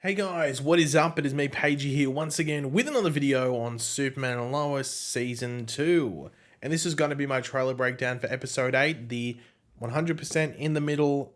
Hey guys, what is up? It is me, Pagey here, once again with another video on Superman and Lois Season 2. And this is going to be my trailer breakdown for Episode 8, the 100% in the middle,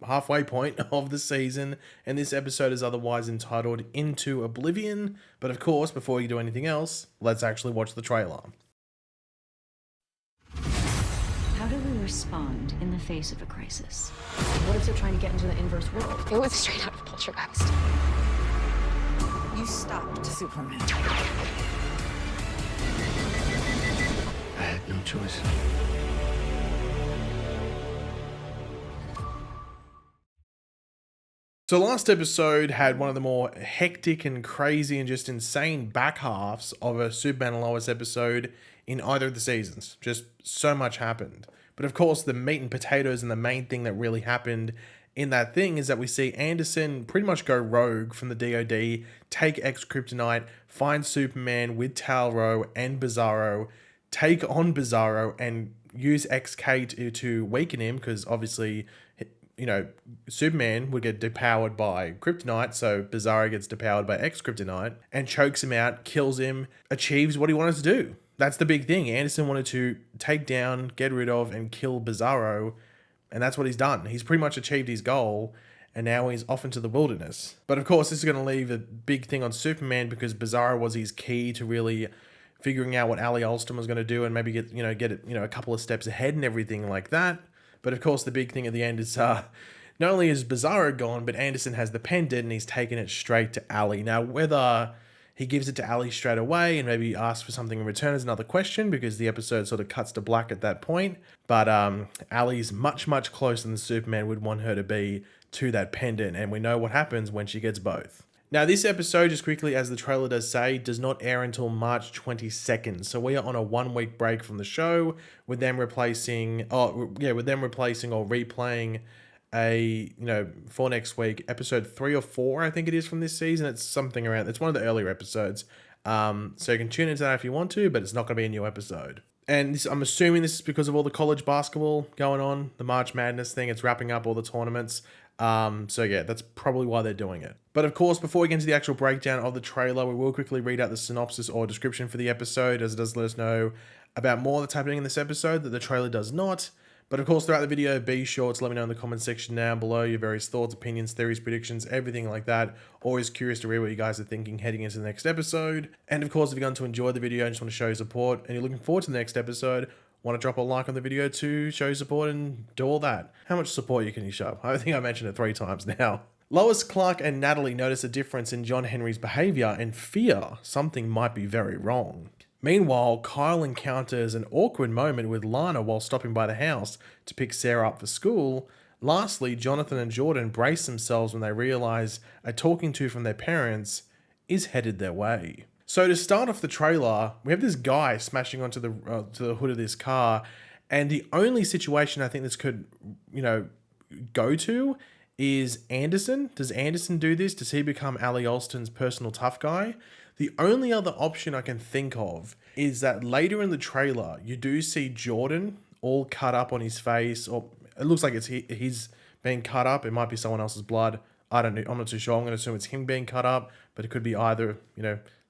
halfway point of the season. And this episode is otherwise entitled Into Oblivion. But of course, before you do anything else, let's actually watch the trailer. How do we respond in the face of a crisis? What if they're trying to get into the inverse world? It was straight out of Poltergeist. You stopped Superman. I had no choice. So last episode had one of the more hectic and crazy and just insane back halves of a Superman and Lois episode in either of the seasons. Just so much happened. But of course, the meat and potatoes and the main thing that really happened in that thing is that we see Anderson pretty much go rogue from the DoD, take Kryptonite, find Superman with Talro and Bizarro, take on Bizarro and use XK to weaken him because obviously, Superman would get depowered by Kryptonite, so Bizarro gets depowered by Kryptonite and chokes him out, kills him, achieves what he wanted to do. That's the big thing. Anderson wanted to take down, get rid of, and kill Bizarro, and that's what he's done. He's pretty much achieved his goal, and now he's off into the wilderness. But of course, this is going to leave a big thing on Superman because Bizarro was his key to really figuring out what Ali Alston was going to do and maybe get it a couple of steps ahead and everything like that. But of course, the big thing at the end is not only is Bizarro gone, but Anderson has the pendant and he's taken it straight to Ali. Now, whether he gives it to Ali straight away and maybe asks for something in return is another question because the episode sort of cuts to black at that point. But Ali's much, much closer than Superman would want her to be to that pendant. And we know what happens when she gets both. Now, this episode, just quickly, as the trailer does say, does not air until March 22nd. So we are on a 1-week break from the show with them replacing or replaying for next week, episode 3 or 4, I think it is from this season. It's something around, it's one of the earlier episodes. So you can tune into that if you want to, but it's not going to be a new episode. And I'm assuming this is because of all the college basketball going on, the March Madness thing. It's wrapping up all the tournaments. So yeah, that's probably why they're doing it. But of course, before we get into the actual breakdown of the trailer, we will quickly read out the synopsis or description for the episode, as it does let us know about more that's happening in this episode that the trailer does not. But of course, throughout the video, be sure to let me know in the comment section down below your various thoughts, opinions, theories, predictions, everything like that. Always curious to read what you guys are thinking heading into the next episode. And of course, if you're going to enjoy the video and just want to show your support and you're looking forward to the next episode, want to drop a like on the video to show your support and do all that. How much support can you show? I think I mentioned it 3 times now. Lois, Clark, and Natalie notice a difference in John Henry's behavior and fear something might be very wrong. Meanwhile, Kyle encounters an awkward moment with Lana while stopping by the house to pick Sarah up for school. Lastly, Jonathan and Jordan brace themselves when they realize a talking to from their parents is headed their way. So to start off the trailer, we have this guy smashing onto to the hood of this car, and the only situation I think this could, go to is Anderson. Does Anderson do this? Does he become Ali Alston's personal tough guy? The only other option I can think of is that later in the trailer, you do see Jordan all cut up on his face, or it looks like he's being cut up. It might be someone else's blood. I don't know. I'm not too sure. I'm going to assume it's him being cut up, but it could be either,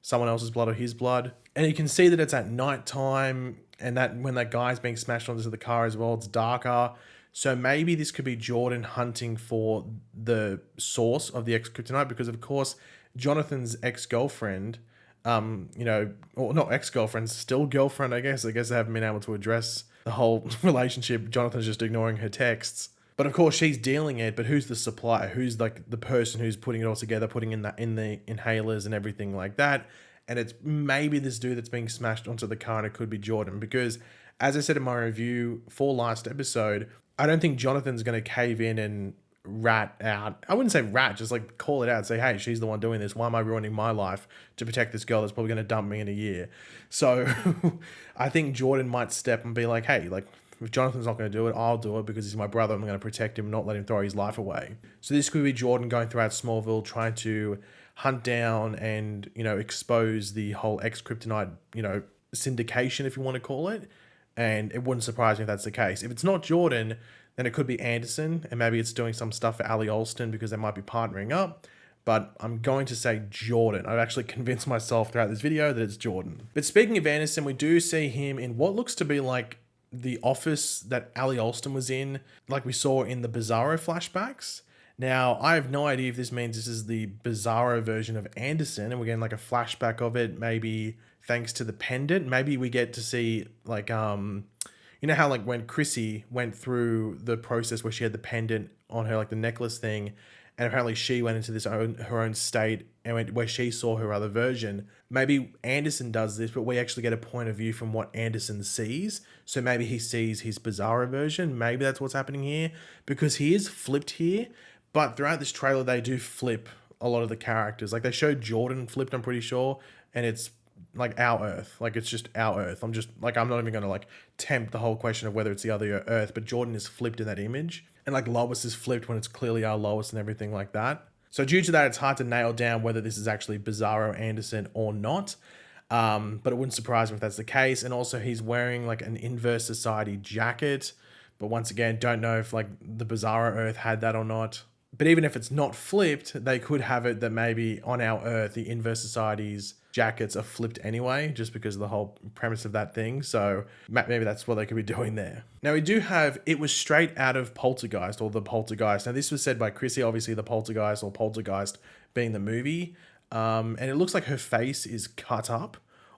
someone else's blood or his blood. And you can see that it's at nighttime, and that when that guy's being smashed onto the car as well, it's darker. So maybe this could be Jordan hunting for the source of the Kryptonite, because of course Jonathan's ex-girlfriend, or not ex-girlfriend, still girlfriend, I guess they haven't been able to address the whole relationship. Jonathan's just ignoring her texts. But of course she's dealing it, but who's the supplier? Who's like the person who's putting it all together, putting in the inhalers and everything like that? And it's maybe this dude that's being smashed onto the car, and it could be Jordan, because as I said in my review for last episode, I don't think Jonathan's going to cave in and rat out. I wouldn't say rat, just like call it out and say, hey, she's the one doing this. Why am I ruining my life to protect this girl that's probably going to dump me in a year? So I think Jordan might step and be like, hey, if Jonathan's not going to do it, I'll do it because he's my brother. I'm going to protect him, not let him throw his life away. So this could be Jordan going throughout Smallville, trying to hunt down and, expose the whole Kryptonite, syndication, if you want to call it. And it wouldn't surprise me if that's the case. If it's not Jordan, then it could be Anderson, and maybe it's doing some stuff for Ali Alston because they might be partnering up. but I'm going to say Jordan. I've actually convinced myself throughout this video that it's Jordan. But speaking of Anderson, we do see him in what looks to be like the office that Ali Alston was in, like we saw in the Bizarro flashbacks. Now, I have no idea if this means this is the Bizarro version of Anderson and we're getting like a flashback of it, maybe thanks to the pendant. Maybe we get to see like, you know how like when Chrissy went through the process where she had the pendant on her, like the necklace thing, and apparently she went into her own state and went where she saw her other version. Maybe Anderson does this, but we actually get a point of view from what Anderson sees. So maybe he sees his Bizarro version. Maybe that's what's happening here, because he is flipped here. But throughout this trailer, they do flip a lot of the characters. Like they showed Jordan flipped, I'm pretty sure, and it's like our Earth. Like it's just our Earth. I'm not even gonna like tempt the whole question of whether it's the other Earth, but Jordan is flipped in that image. And like Lois is flipped when it's clearly our Lois and everything like that. So due to that, it's hard to nail down whether this is actually Bizarro Anderson or not. But it wouldn't surprise me if that's the case. And also he's wearing like an Inverse Society jacket. But once again, don't know if like the Bizarro Earth had that or not. But even if it's not flipped, they could have it that maybe on our Earth, the Inverse Society's jackets are flipped anyway, just because of the whole premise of that thing. So maybe that's what they could be doing there. Now we do have, it was straight out of Poltergeist, or the Poltergeist. Now this was said by Chrissy, obviously the Poltergeist, or Poltergeist being the movie. And it looks like her face is cut up,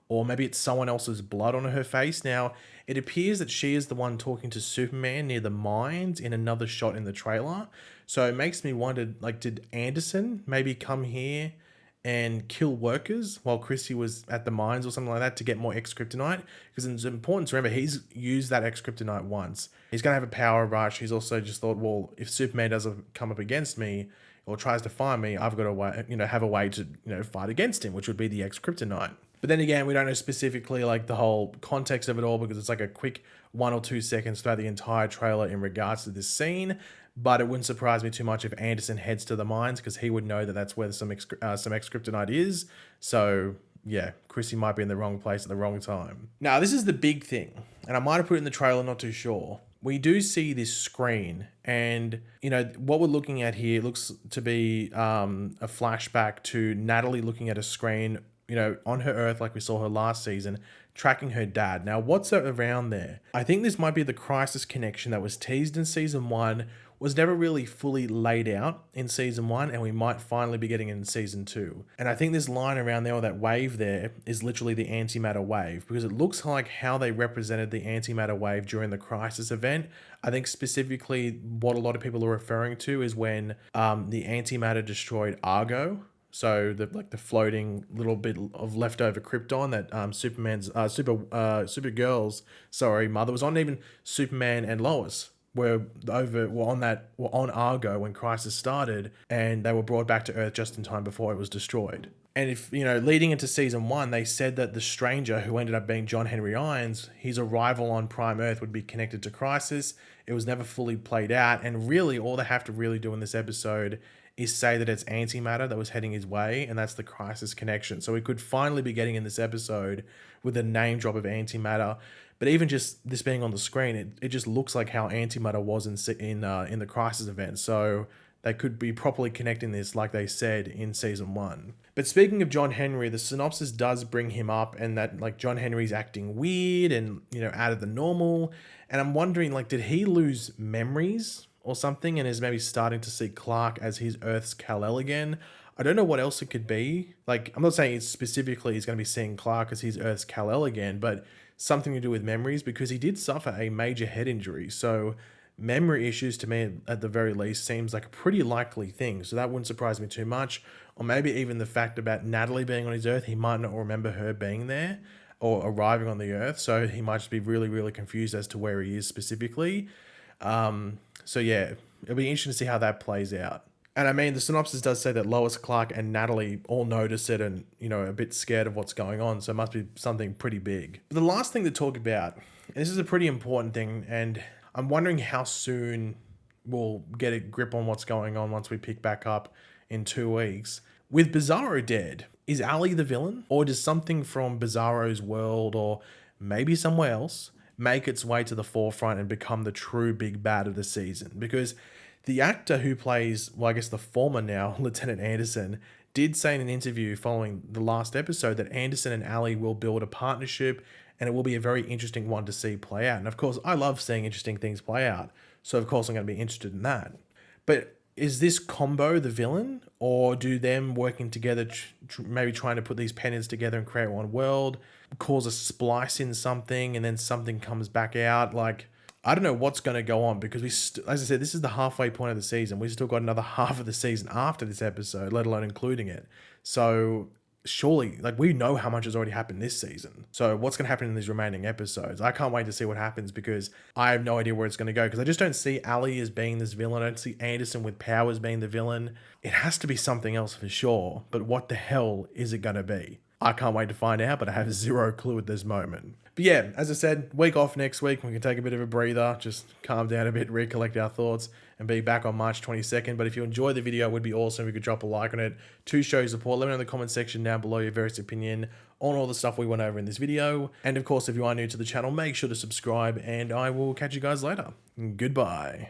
or maybe it's someone else's blood on her face. Now, it appears that she is the one talking to Superman near the mines in another shot in the trailer. So it makes me wonder, like, did Anderson maybe come here and kill workers while Chrissy was at the mines or something like that to get more X-Kryptonite? Because it's important to remember, he's used that X-Kryptonite once. He's going to have a power rush. He's also just thought, well, if Superman doesn't come up against me or tries to find me, I've got to have a way to, fight against him, which would be the X-Kryptonite. But then again, we don't know specifically like the whole context of it all, because it's like a quick 1 or 2 seconds throughout the entire trailer in regards to this scene. But it wouldn't surprise me too much if Anderson heads to the mines, because he would know that that's where some X-Kryptonite is. So yeah, Chrissy might be in the wrong place at the wrong time. Now, this is the big thing, and I might have put it in the trailer, not too sure. We do see this screen, and what we're looking at here looks to be a flashback to Natalie looking at a screen, on her Earth, like we saw her last season, tracking her dad. Now, what's around there? I think this might be the crisis connection that was teased in season 1, was never really fully laid out in season 1, and we might finally be getting it in season 2. And I think this line around there, or that wave there, is literally the antimatter wave, because it looks like how they represented the antimatter wave during the crisis event. I think specifically what a lot of people are referring to is when the antimatter destroyed Argo. So the floating little bit of leftover Krypton that Supergirl's mother was on. Even Superman and Lois were on Argo when Crisis started, and they were brought back to Earth just in time before it was destroyed. And if, leading into season 1, they said that the stranger, who ended up being John Henry Irons, his arrival on Prime Earth would be connected to Crisis. It was never fully played out, and really all they have to really do in this episode is say that it's antimatter that was heading his way, and that's the Crisis connection. So we could finally be getting in this episode with a name drop of antimatter. But even just this being on the screen, it just looks like how antimatter was in the Crisis event. So they could be properly connecting this like they said in season 1. But speaking of John Henry, the synopsis does bring him up, and that like John Henry's acting weird and out of the normal. And I'm wondering, like, did he lose memories or something and is maybe starting to see Clark as his Earth's Kal-El again? I don't know what else it could be. Like, I'm not saying it's specifically he's going to be seeing Clark as his Earth's Kal-El again, but something to do with memories, because he did suffer a major head injury. So memory issues, to me at the very least, seems like a pretty likely thing. So that wouldn't surprise me too much. Or maybe even the fact about Natalie being on his Earth, he might not remember her being there or arriving on the Earth. So he might just be really, really confused as to where he is specifically. So yeah, it'll be interesting to see how that plays out. And I mean, the synopsis does say that Lois, Clark, and Natalie all notice it and, are a bit scared of what's going on. So it must be something pretty big. But the last thing to talk about, and this is a pretty important thing, and I'm wondering how soon we'll get a grip on what's going on once we pick back up in 2 weeks. With Bizarro dead, is Ali the villain? Or does something from Bizarro's world, or maybe somewhere else, make its way to the forefront and become the true big bad of the season? Because The actor who plays, well, I guess the former now, Lieutenant Anderson, did say in an interview following the last episode that Anderson and Ali will build a partnership, and it will be a very interesting one to see play out. And of course, I love seeing interesting things play out, so of course I'm going to be interested in that. But is this combo the villain, or do them working together, maybe trying to put these pennies together and create one world, cause a splice in something, and then something comes back out? Like, I don't know what's going to go on, because as I said, this is the halfway point of the season. We still got another half of the season after this episode, let alone including it. So surely, like, we know how much has already happened this season. So what's going to happen in these remaining episodes? I can't wait to see what happens, because I have no idea where it's going to go, because I just don't see Ali as being this villain. I don't see Anderson with powers being the villain. It has to be something else for sure, but what the hell is it going to be? I can't wait to find out, but I have zero clue at this moment. But yeah, as I said, week off next week. We can take a bit of a breather, just calm down a bit, recollect our thoughts, and be back on March 22nd. But if you enjoyed the video, it would be awesome if you could drop a like on it to show your support. Let me know in the comment section down below your various opinion on all the stuff we went over in this video. And of course, if you are new to the channel, make sure to subscribe, and I will catch you guys later. Goodbye.